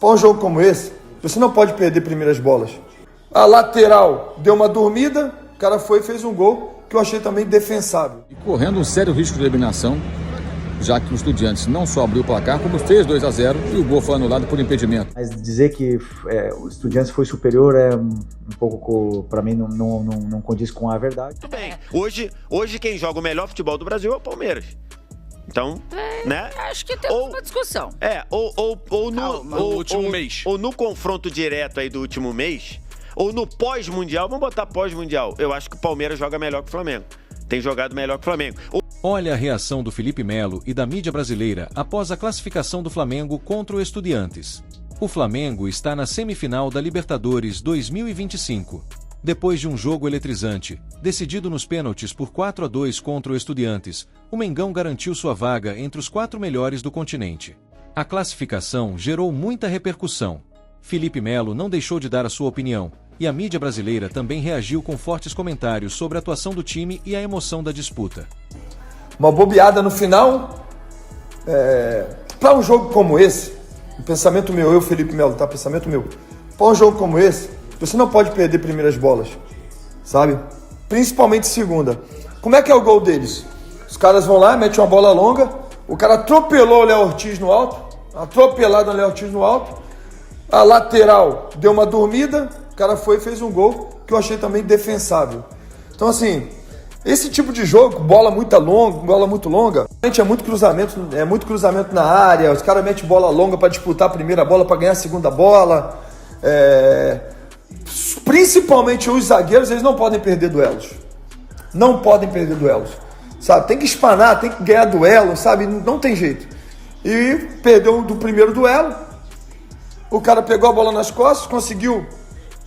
Para um jogo como esse, você não pode perder primeiras bolas. A lateral deu uma dormida, o cara foi e fez um gol que eu achei também defensável. E correndo um sério risco de eliminação, já que o Estudiantes não só abriu o placar, como fez 2-0 e o gol foi anulado por impedimento. Mas dizer que o Estudiantes foi superior é um pouco, para mim, não condiz com a verdade. Tudo bem. Hoje quem joga o melhor futebol do Brasil é o Palmeiras. Então, né? Acho que tem uma discussão. No último mês. Ou no confronto direto aí do último mês, ou no pós-mundial, vamos botar pós-mundial. Eu acho que o Palmeiras joga melhor que o Flamengo. Tem jogado melhor que o Flamengo. Olha a reação do Felipe Melo e da mídia brasileira após a classificação do Flamengo contra o Estudiantes. O Flamengo está na semifinal da Libertadores 2025. Depois de um jogo eletrizante, decidido nos pênaltis por 4-2 contra o Estudiantes, o Mengão garantiu sua vaga entre os 4 melhores do continente. A classificação gerou muita repercussão. Felipe Melo não deixou de dar a sua opinião, e a mídia brasileira também reagiu com fortes comentários sobre a atuação do time e a emoção da disputa. Uma bobeada no final. Para um jogo como esse, um pensamento meu, Felipe Melo, tá? Pensamento meu. Para um jogo como esse, você não pode perder primeiras bolas, sabe? Principalmente segunda. Como é que é o gol deles? Os caras vão lá, metem uma bola longa, o cara atropelou o Léo Ortiz no alto, atropelado o Léo Ortiz no alto, a lateral deu uma dormida, o cara foi e fez um gol que eu achei também defensável. Então assim, esse tipo de jogo, bola muito longa, é muito cruzamento na área, os caras metem bola longa para disputar a primeira bola, para ganhar a segunda bola. Principalmente os zagueiros, eles não podem perder duelos. Não podem perder duelos, sabe? Tem que espanar, tem que ganhar duelo, sabe? Não tem jeito. E perdeu do primeiro duelo. O cara pegou a bola nas costas, conseguiu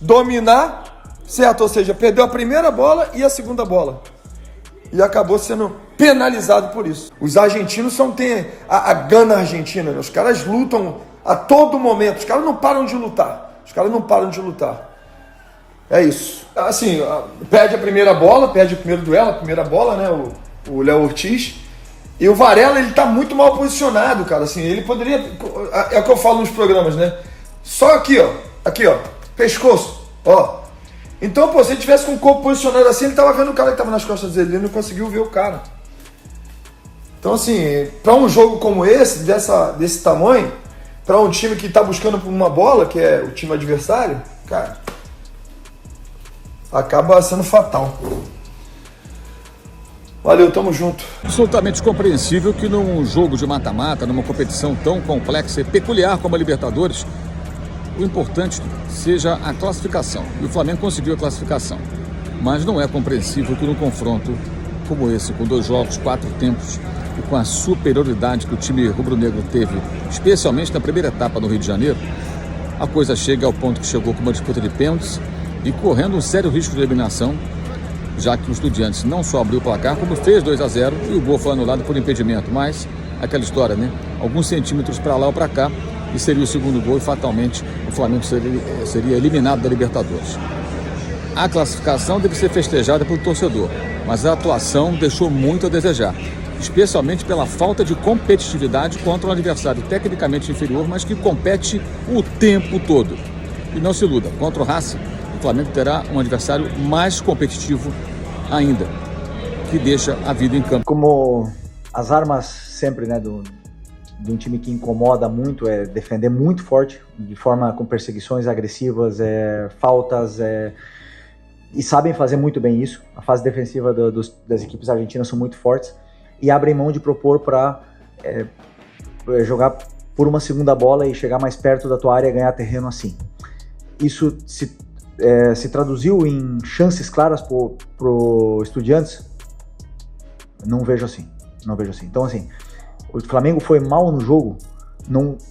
dominar, certo? Ou seja, perdeu a primeira bola e a segunda bola. E acabou sendo penalizado por isso. Os argentinos têm a gana argentina, né? Os caras lutam a todo momento. Os caras não param de lutar. É isso. Assim, perde a primeira bola, perde o primeiro duelo, a primeira bola, né? O Léo Ortiz. E o Varela, ele tá muito mal posicionado, cara. Assim, ele poderia... É o que eu falo nos programas, né? Só aqui, ó. Aqui, ó. Pescoço. Ó. Então, pô, se ele tivesse com o corpo posicionado assim, ele tava vendo o cara que tava nas costas dele. Ele não conseguiu ver o cara. Então, assim, para um jogo como esse, desse tamanho, para um time que tá buscando por uma bola, que é o time adversário, cara, acaba sendo fatal. Valeu, tamo junto. Absolutamente compreensível que num jogo de mata-mata, numa competição tão complexa e peculiar como a Libertadores, o importante seja a classificação. E o Flamengo conseguiu a classificação. Mas não é compreensível que num confronto como esse, com 2 jogos, 4 tempos, e com a superioridade que o time rubro-negro teve, especialmente na primeira etapa no Rio de Janeiro, a coisa chega ao ponto que chegou com uma disputa de pênaltis e correndo um sério risco de eliminação, já que o Estudiantes não só abriu o placar, como fez 2-0 e o gol foi anulado por impedimento. Mas, aquela história, né? Alguns centímetros para lá ou para cá, e seria o segundo gol e fatalmente o Flamengo seria eliminado da Libertadores. A classificação deve ser festejada pelo torcedor, mas a atuação deixou muito a desejar, especialmente pela falta de competitividade contra um adversário tecnicamente inferior, mas que compete o tempo todo. E não se iluda, contra o Racing, o Flamengo terá um adversário mais competitivo ainda, que deixa a vida em campo. Como as armas sempre, né, de um time que incomoda muito é defender muito forte, de forma com perseguições agressivas, faltas, e sabem fazer muito bem isso. A fase defensiva das equipes argentinas são muito fortes e abrem mão de propor para jogar por uma segunda bola e chegar mais perto da tua área e ganhar terreno assim. Isso se traduziu em chances claras pro Estudiantes? Não vejo assim. Então, assim, o Flamengo foi mal no jogo.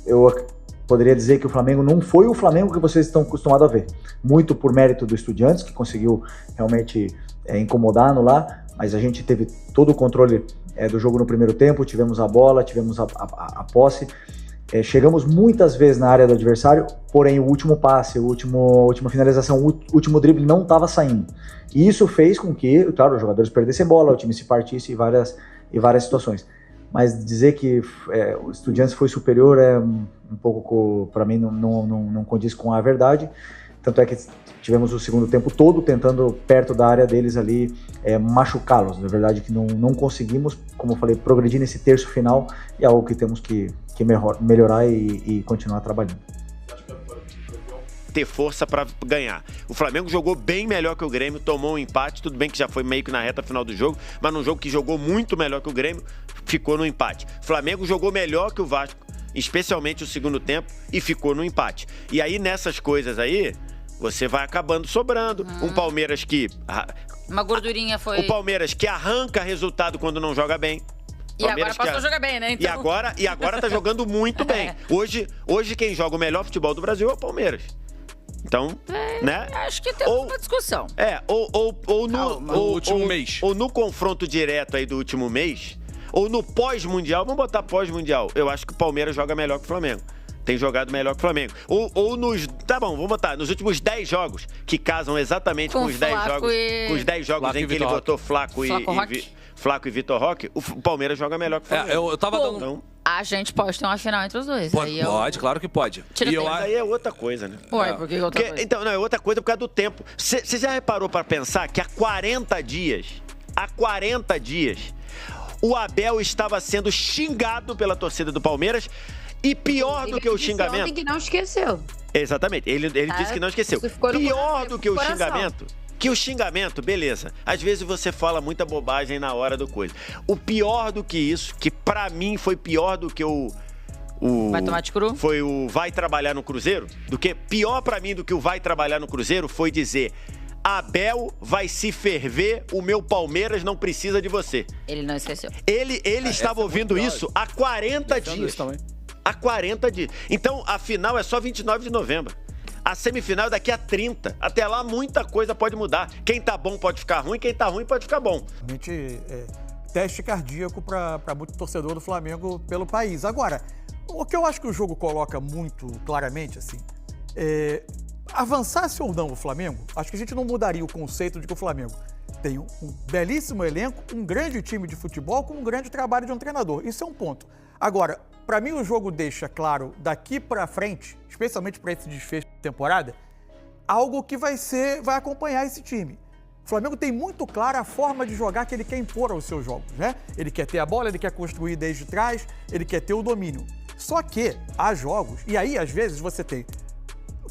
Eu poderia dizer que o Flamengo não foi o Flamengo que vocês estão acostumados a ver. Muito por mérito do Estudiantes, que conseguiu realmente incomodar, anular, mas a gente teve todo o controle do jogo no primeiro tempo, tivemos a bola, tivemos a posse. Chegamos muitas vezes na área do adversário, porém o último passe, a última finalização, o último drible não estava saindo. E isso fez com que, claro, os jogadores perdessem bola, o time se partisse em várias situações. Mas dizer que o Estudiantes foi superior é um pouco, para mim, não condiz com a verdade. Tanto é que tivemos o segundo tempo todo tentando, perto da área deles ali, machucá-los. Na verdade que não conseguimos, como eu falei, progredir nesse terço final, e é algo que temos que melhorar e continuar trabalhando. Ter força para ganhar. O Flamengo jogou bem melhor que o Grêmio, tomou um empate, tudo bem que já foi meio que na reta final do jogo, mas num jogo que jogou muito melhor que o Grêmio, ficou no empate. O Flamengo jogou melhor que o Vasco, especialmente o segundo tempo, e ficou no empate. E aí, nessas coisas aí, você vai acabando sobrando. Um Palmeiras que... Uma gordurinha foi... O Palmeiras que arranca resultado quando não joga bem. E agora passou a jogar bem, né? Então... E agora tá jogando muito bem. Hoje quem joga o melhor futebol do Brasil é o Palmeiras. Então, né? Acho que tem uma discussão. No último mês. Ou no confronto direto aí do último mês, ou no pós-mundial, vamos botar pós-mundial. Eu acho que o Palmeiras joga melhor que o Flamengo. Tem jogado melhor que o Flamengo. Ou nos... Tá bom, vamos botar. Nos últimos 10 jogos, que casam exatamente com os 10 jogos. Com os 10 jogos em que ele botou Flaco e Vitor Roque, o Palmeiras joga melhor que o Flamengo. Eu tava dando... Então, a gente pode ter uma final entre os dois. Pode, claro que pode. Mas aí é outra coisa, né? Ué, por que outra coisa? Então, não, é outra coisa por causa do tempo. Você já reparou pra pensar que há 40 dias, o Abel estava sendo xingado pela torcida do Palmeiras, e pior do que o xingamento... Ele que não esqueceu. Exatamente, ele disse que não esqueceu. Pior do que o xingamento... Que o xingamento, beleza. Às vezes você fala muita bobagem na hora do coisa. O pior do que isso, que pra mim foi pior do que o vai tomar de cru? Foi o vai trabalhar no Cruzeiro. Pior pra mim do que o vai trabalhar no Cruzeiro foi dizer: Abel vai se ferver, o meu Palmeiras não precisa de você. Ele não esqueceu. Ele estava ouvindo isso há 40 dias. Há 40 dias. Então, a final é só 29 de novembro. A semifinal é daqui a 30. Até lá, muita coisa pode mudar. Quem tá bom pode ficar ruim, quem tá ruim pode ficar bom. Realmente, teste cardíaco para muito torcedor do Flamengo pelo país. Agora, o que eu acho que o jogo coloca muito claramente, assim, avançasse ou não o Flamengo, acho que a gente não mudaria o conceito de que o Flamengo tem um belíssimo elenco, um grande time de futebol com um grande trabalho de um treinador. Isso é um ponto. Agora, para mim o jogo deixa claro daqui para frente, especialmente para esse desfecho de temporada, algo que vai acompanhar esse time. O Flamengo tem muito clara a forma de jogar que ele quer impor aos seus jogos, né? Ele quer ter a bola, ele quer construir desde trás, ele quer ter o domínio. Só que há jogos, e aí às vezes você tem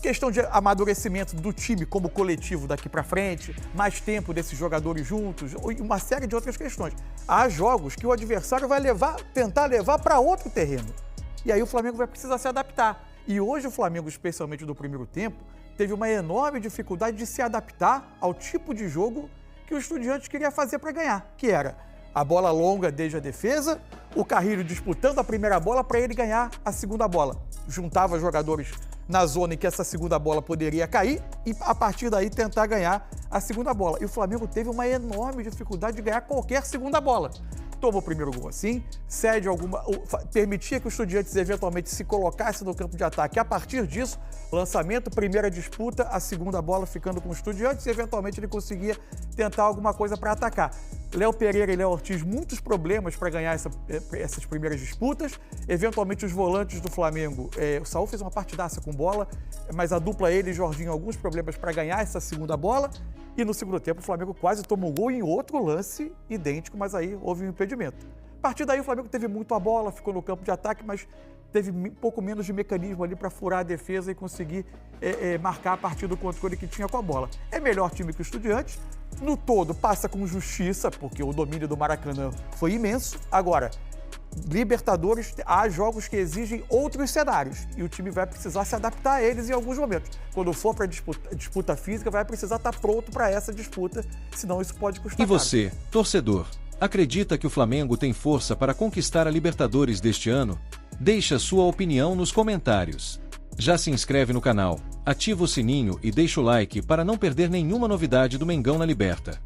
questão de amadurecimento do time como coletivo daqui para frente, mais tempo desses jogadores juntos, e uma série de outras questões. Há jogos que o adversário vai tentar levar para outro terreno. E aí o Flamengo vai precisar se adaptar. E hoje o Flamengo, especialmente do primeiro tempo, teve uma enorme dificuldade de se adaptar ao tipo de jogo que o Estudiantes queria fazer para ganhar, que era a bola longa desde a defesa, o Carrilho disputando a primeira bola para ele ganhar a segunda bola. Juntava jogadores na zona em que essa segunda bola poderia cair e, a partir daí, tentar ganhar a segunda bola. E o Flamengo teve uma enorme dificuldade de ganhar qualquer segunda bola. Toma o primeiro gol assim, permitia que o Estudiantes eventualmente se colocasse no campo de ataque. A partir disso, lançamento, primeira disputa, a segunda bola ficando com o Estudiantes e eventualmente ele conseguia tentar alguma coisa para atacar. Léo Pereira e Léo Ortiz, muitos problemas para ganhar essas primeiras disputas. Eventualmente os volantes do Flamengo, o Saúl fez uma partidaça com bola, mas a dupla ele e Jorginho, alguns problemas para ganhar essa segunda bola. E no segundo tempo o Flamengo quase tomou gol em outro lance idêntico, mas aí houve um impedimento. A partir daí o Flamengo teve muito a bola, ficou no campo de ataque, mas teve um pouco menos de mecanismo ali para furar a defesa e conseguir marcar a partir do controle que tinha com a bola. É melhor time que o Estudiantes. No todo, passa com justiça, porque o domínio do Maracanã foi imenso. Agora, Libertadores, há jogos que exigem outros cenários e o time vai precisar se adaptar a eles em alguns momentos. Quando for para disputa física, vai precisar estar pronto para essa disputa, senão isso pode custar caro. E você, torcedor, acredita que o Flamengo tem força para conquistar a Libertadores deste ano? Deixe a sua opinião nos comentários. Já se inscreve no canal, ativa o sininho e deixa o like para não perder nenhuma novidade do Mengão na Liberta.